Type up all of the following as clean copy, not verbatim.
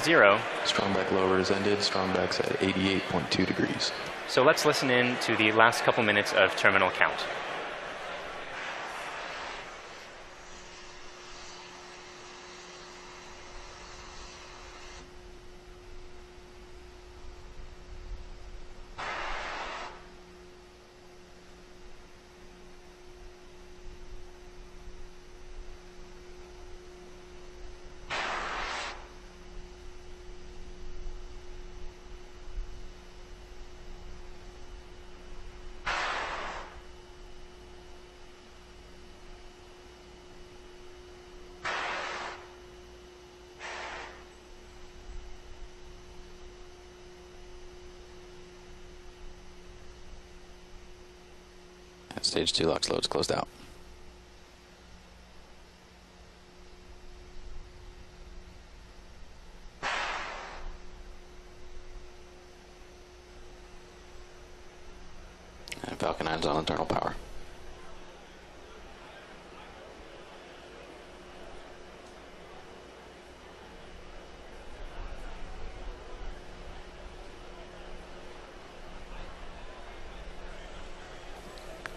0. Strong back lower is ended. Strong back's at 88.2 degrees. So let's listen in to the last couple minutes of terminal count. Stage 2 LOX loads closed out. And Falcon 9 is on internal power.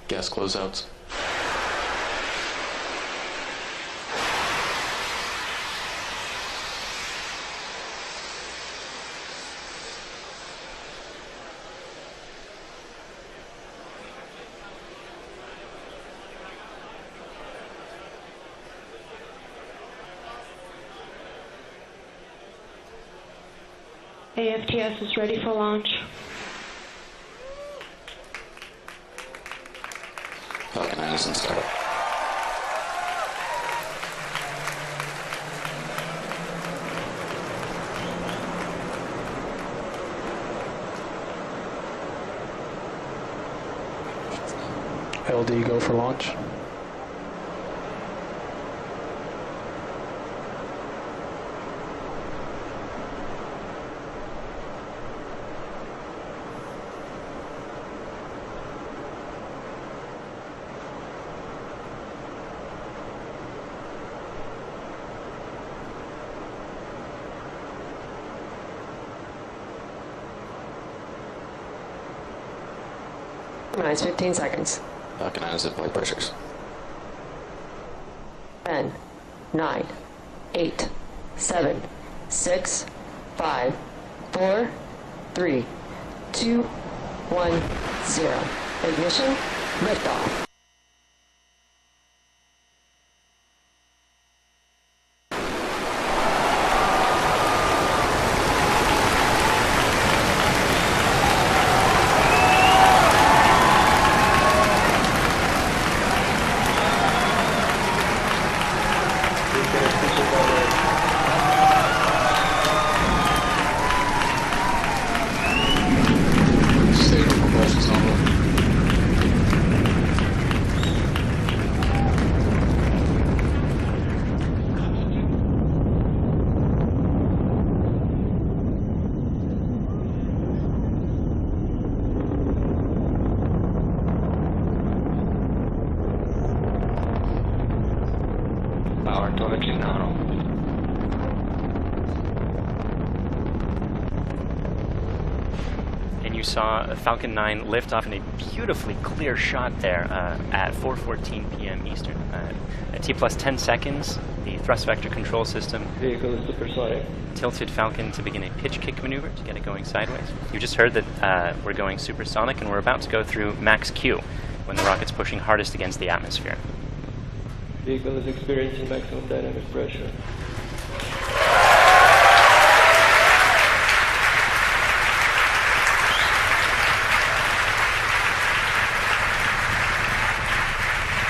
Gas closeouts. AFTS is ready for launch. Falcon 9 is in startup. LD go for launch. Minus 15 seconds. Falcon 9 is at flight pressures. 10, 9, 8, 7, 6, 5, 4, 3, 2, 1, 0. Ignition, liftoff. Power torch nominal. And you saw Falcon 9 lift off in a beautifully clear shot there at 4:14 p.m. Eastern. At T plus 10 seconds, the thrust vector control system Vehicle is supersonic. tilted Falcon to begin a pitch kick maneuver to get it going sideways. You just heard that we're going supersonic, and we're about to go through max Q when the rocket's pushing hardest against the atmosphere. Vehicle is experiencing maximum dynamic pressure.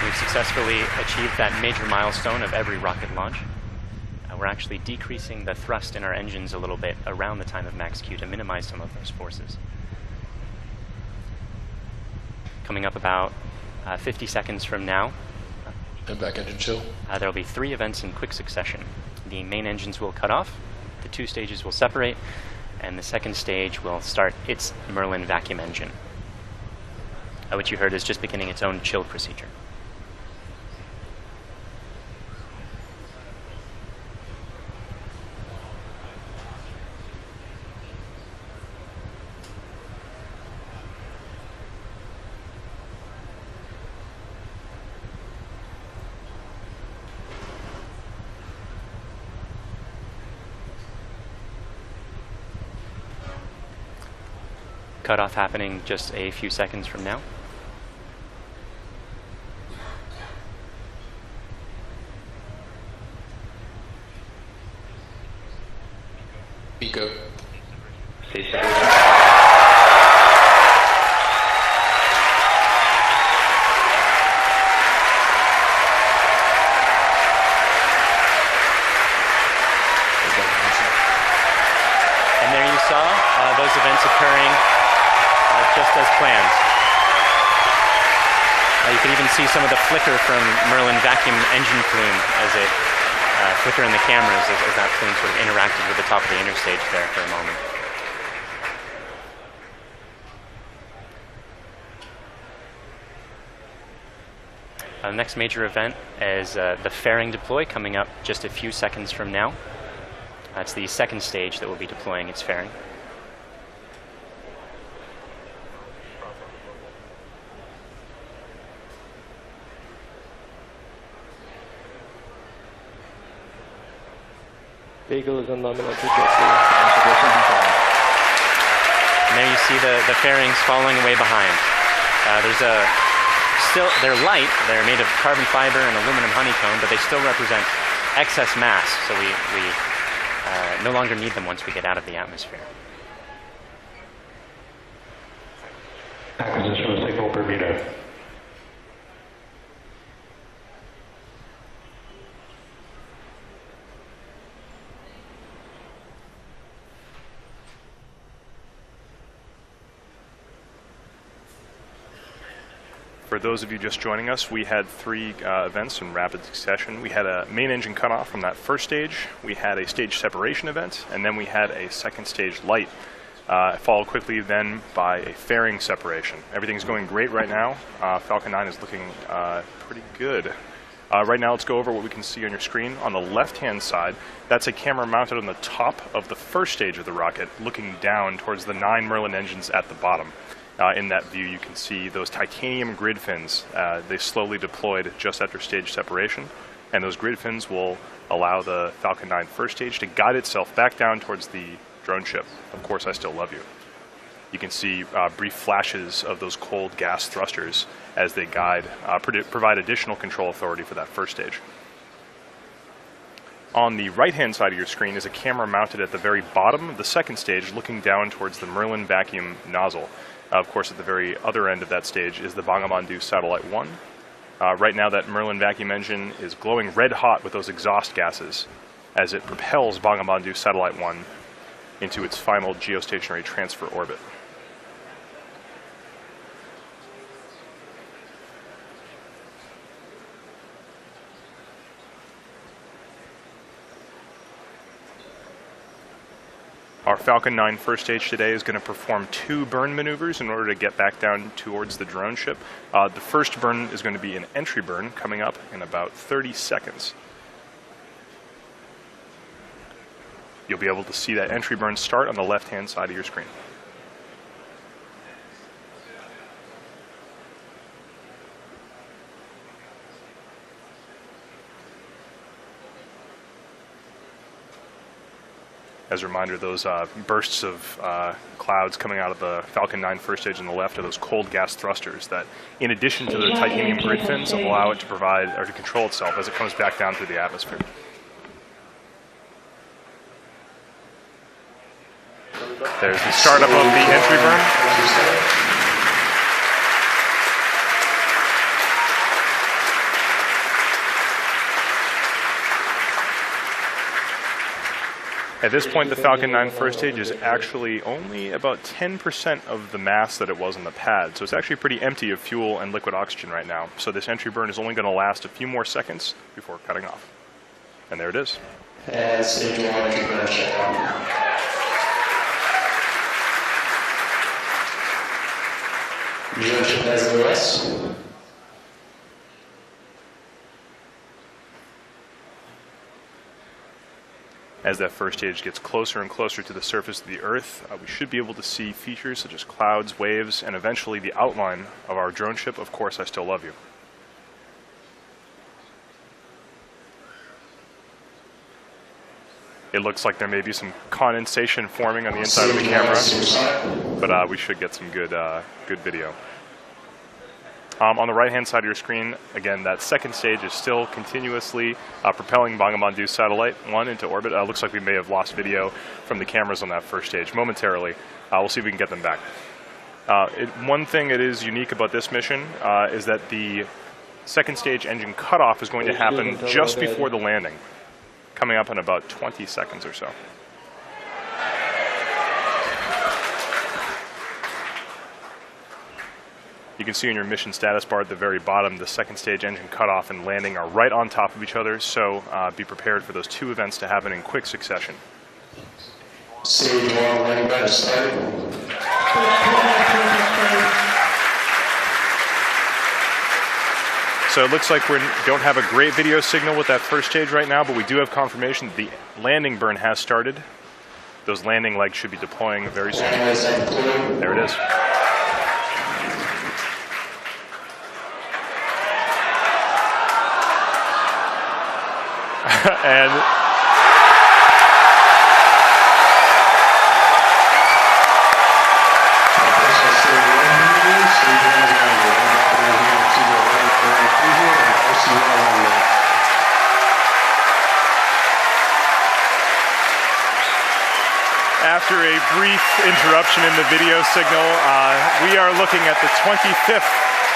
We've successfully achieved that major milestone of every rocket launch. We're actually decreasing the thrust in our engines a little bit around the time of max Q to minimize some of those forces. Coming up about 50 seconds from now, And back engine chill. there will be 3 events in quick succession. The main engines will cut off, the 2 stages will separate, and the second stage will start its Merlin vacuum engine, which you heard is just beginning its own chill procedure. Cutoff happening just a few seconds from now. Pico. And there you saw those events occurring just as planned. You can even see some of the flicker from Merlin vacuum engine plume as it flicker in the cameras as that plume sort of interacted with the top of the interstage there for a moment. The next major event is the fairing deploy coming up just a few seconds from now. It's the second stage that will be deploying its fairing. Vehicle is on nominal trajectory. And there you see the fairings falling away behind. They're light, they're made of carbon fiber and aluminum honeycomb, but they still represent excess mass, so we no longer need them once we get out of the atmosphere. Acquisition of signal per meter. For those of you just joining us, we had three events in rapid succession. We had a main engine cutoff from that first stage, we had a stage separation event, and then we had a second stage light, followed quickly then by a fairing separation. Everything's going great right now. Falcon 9 is looking pretty good. Right now, let's go over what we can see on your screen. On the left-hand side, that's a camera mounted on the top of the first stage of the rocket, looking down towards the 9 Merlin engines at the bottom. In that view, you can see those titanium grid fins. They slowly deployed just after stage separation, and those grid fins will allow the Falcon 9 first stage to guide itself back down towards the drone ship. Of course, I still love you. You can see brief flashes of those cold gas thrusters as they guide, provide additional control authority for that first stage. On the right-hand side of your screen is a camera mounted at the very bottom of the second stage, looking down towards the Merlin vacuum nozzle. Of course, at the very other end of that stage is the Bangabandhu-1. Right now, that Merlin vacuum engine is glowing red hot with those exhaust gases as it propels Bangabandhu-1 into its final geostationary transfer orbit. Our Falcon 9 first stage today is going to perform 2 burn maneuvers in order to get back down towards the drone ship. The first burn is going to be an entry burn coming up in about 30 seconds. You'll be able to see that entry burn start on the left-hand side of your screen. As a reminder, those bursts of clouds coming out of the Falcon 9 first stage on the left are those cold gas thrusters that, in addition to the titanium grid fins, allow it to provide or to control itself as it comes back down through the atmosphere. There's the startup of the entry burn. At this point, the Falcon 9 first stage is actually only about 10% of the mass that it was on the pad, so it's actually pretty empty of fuel and liquid oxygen right now. So this entry burn is only going to last a few more seconds before cutting off. And there it is. And stage 1 entry burn shutdown. Drone ship has OS. As that first stage gets closer and closer to the surface of the Earth, we should be able to see features such as clouds, waves, and eventually the outline of our drone ship. Of course, I still love you. It looks like there may be some condensation forming on the inside of the camera, but we should get some good video. On the right-hand side of your screen, again, that second stage is still continuously propelling Bangabandhu satellite 1 into orbit. Looks like we may have lost video from the cameras on that first stage momentarily. We'll see if we can get them back. One thing that is unique about this mission is that the second stage engine cutoff is going to happen just before the landing, coming up in about 20 seconds or so. You can see in your mission status bar at the very bottom, the second stage engine cutoff and landing are right on top of each other, so be prepared for those two events to happen in quick succession. Stage 1, landing by start. So it looks like we don't have a great video signal with that first stage right now, but we do have confirmation that the landing burn has started. Those landing legs should be deploying very soon. There it is. And after a brief interruption in the video signal, we are looking at the 25th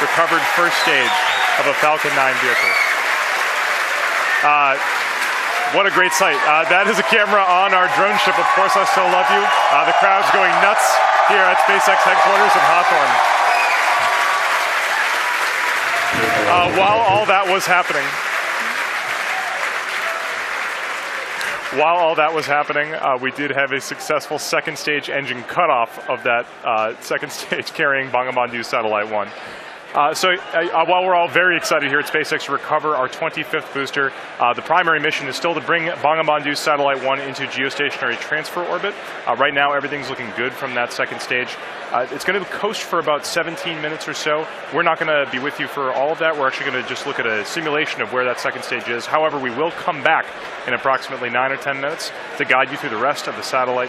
recovered first stage of a Falcon 9 vehicle. What a great sight. That is a camera on our drone ship. Of course, I still love you. The crowd's going nuts here at SpaceX headquarters in Hawthorne. While all that was happening, we did have a successful second stage engine cutoff of that second stage carrying Bangabandhu satellite 1. So while we're all very excited here at SpaceX to recover our 25th booster, the primary mission is still to bring Bangabandhu satellite 1 into geostationary transfer orbit. Right now, everything's looking good from that second stage. It's going to coast for about 17 minutes or so. We're not going to be with you for all of that. We're actually going to just look at a simulation of where that second stage is. However, we will come back in approximately 9 or 10 minutes to guide you through the rest of the satellite.